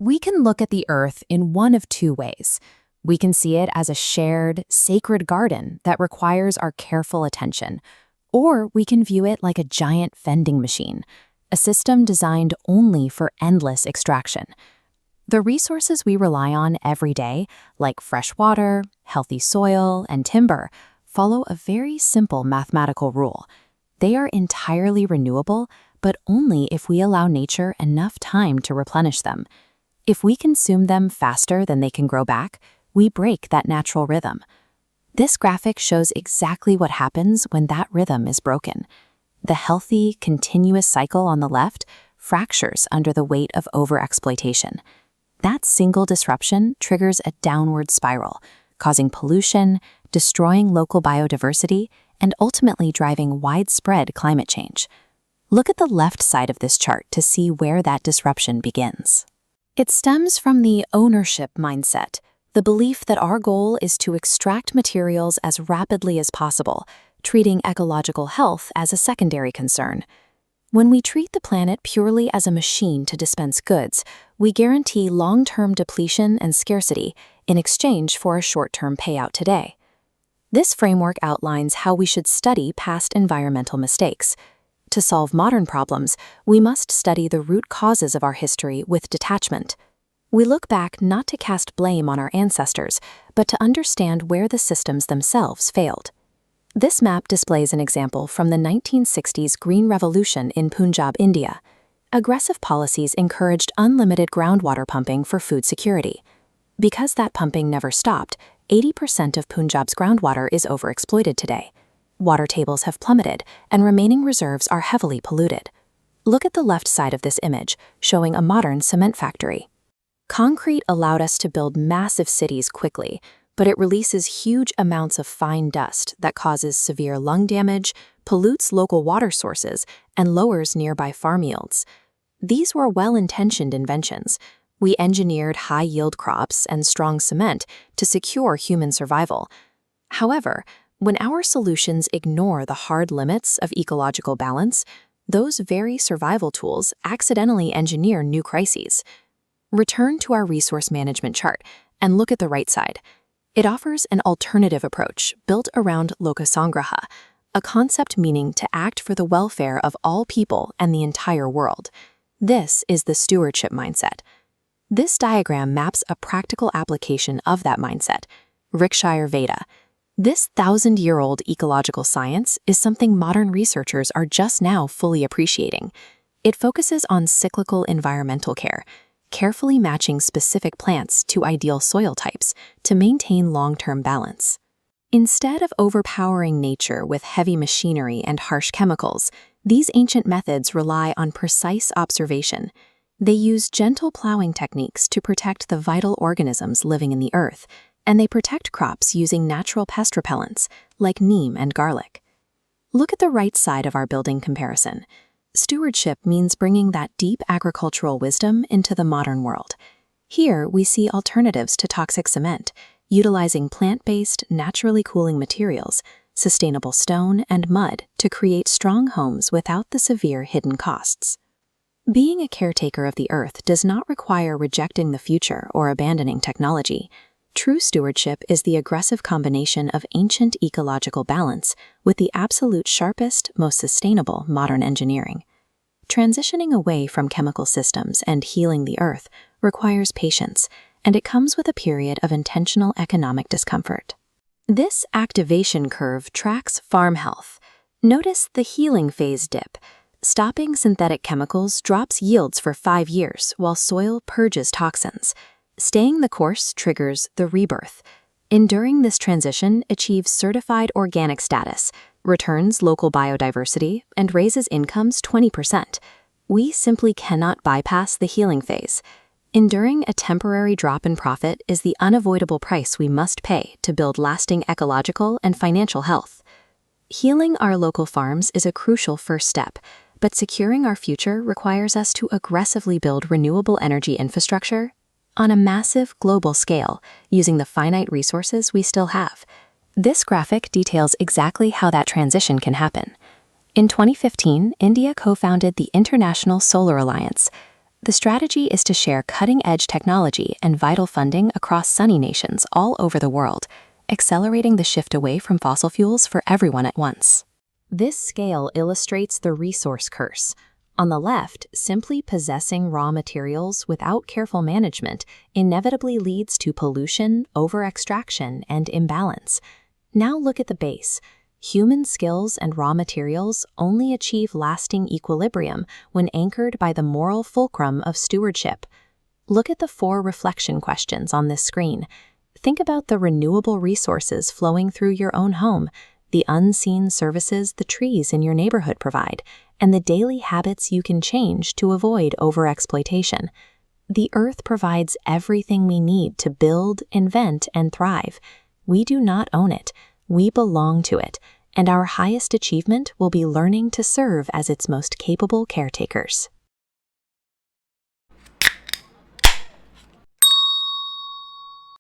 We can look at the Earth in one of two ways. We can see it as a shared, sacred garden that requires our careful attention, or we can view it like a giant vending machine, a system designed only for endless extraction. The resources we rely on every day, like fresh water, healthy soil, and timber, follow a very simple mathematical rule. They are entirely renewable, but only if we allow nature enough time to replenish them. If we consume them faster than they can grow back, we break that natural rhythm. This graphic shows exactly what happens when that rhythm is broken. The healthy, continuous cycle on the left fractures under the weight of overexploitation. That single disruption triggers a downward spiral, causing pollution, destroying local biodiversity, and ultimately driving widespread climate change. Look at the left side of this chart to see where that disruption begins. It stems from the ownership mindset, the belief that our goal is to extract materials as rapidly as possible, treating ecological health as a secondary concern. When we treat the planet purely as a machine to dispense goods, we guarantee long-term depletion and scarcity in exchange for a short-term payout today. This framework outlines how we should study past environmental mistakes. To solve modern problems, we must study the root causes of our history with detachment. We look back not to cast blame on our ancestors, but to understand where the systems themselves failed. This map displays an example from the 1960s Green Revolution in Punjab, India. Aggressive policies encouraged unlimited groundwater pumping for food security. Because that pumping never stopped, 80% of Punjab's groundwater is overexploited today. Water tables have plummeted, and remaining reserves are heavily polluted. Look at the left side of this image, showing a modern cement factory. Concrete allowed us to build massive cities quickly, but it releases huge amounts of fine dust that causes severe lung damage, pollutes local water sources, and lowers nearby farm yields. These were well-intentioned inventions. We engineered high-yield crops and strong cement to secure human survival. However, when our solutions ignore the hard limits of ecological balance, those very survival tools accidentally engineer new crises. Return to our resource management chart and look at the right side. It offers an alternative approach built around lokasangraha, a concept meaning to act for the welfare of all people and the entire world. This is the stewardship mindset. This diagram maps a practical application of that mindset, Rickshire Veda. This 1,000-year-old ecological science is something modern researchers are just now fully appreciating. It focuses on cyclical environmental care, carefully matching specific plants to ideal soil types to maintain long-term balance. Instead of overpowering nature with heavy machinery and harsh chemicals, these ancient methods rely on precise observation. They use gentle plowing techniques to protect the vital organisms living in the earth, and they protect crops using natural pest repellents like neem and garlic. Look at the right side of our building comparison. Stewardship means bringing that deep agricultural wisdom into the modern world. Here, we see alternatives to toxic cement, utilizing plant-based, naturally cooling materials, sustainable stone, and mud to create strong homes without the severe hidden costs. Being a caretaker of the earth does not require rejecting the future or abandoning technology. True stewardship is the aggressive combination of ancient ecological balance with the absolute sharpest, most sustainable modern engineering. Transitioning away from chemical systems and healing the earth requires patience, and it comes with a period of intentional economic discomfort. This activation curve tracks farm health. Notice the healing phase dip. Stopping synthetic chemicals drops yields for 5 years while soil purges toxins. Staying the course triggers the rebirth. Enduring this transition achieves certified organic status, returns local biodiversity, and raises incomes 20%. We simply cannot bypass the healing phase. Enduring a temporary drop in profit is the unavoidable price we must pay to build lasting ecological and financial health. Healing our local farms is a crucial first step, but securing our future requires us to aggressively build renewable energy infrastructure on a massive global scale, using the finite resources we still have. This graphic details exactly how that transition can happen. In 2015, India co-founded the International Solar Alliance. The strategy is to share cutting-edge technology and vital funding across sunny nations all over the world, accelerating the shift away from fossil fuels for everyone at once. This scale illustrates the resource curse. On the left, simply possessing raw materials without careful management inevitably leads to pollution, over-extraction, and imbalance. Now look at the base. Human skills and raw materials only achieve lasting equilibrium when anchored by the moral fulcrum of stewardship. Look at the 4 reflection questions on this screen. Think about the renewable resources flowing through your own home, the unseen services the trees in your neighborhood provide, and the daily habits you can change to avoid overexploitation. The earth provides everything we need to build, invent, and thrive. We do not own it. We belong to it, and our highest achievement will be learning to serve as its most capable caretakers.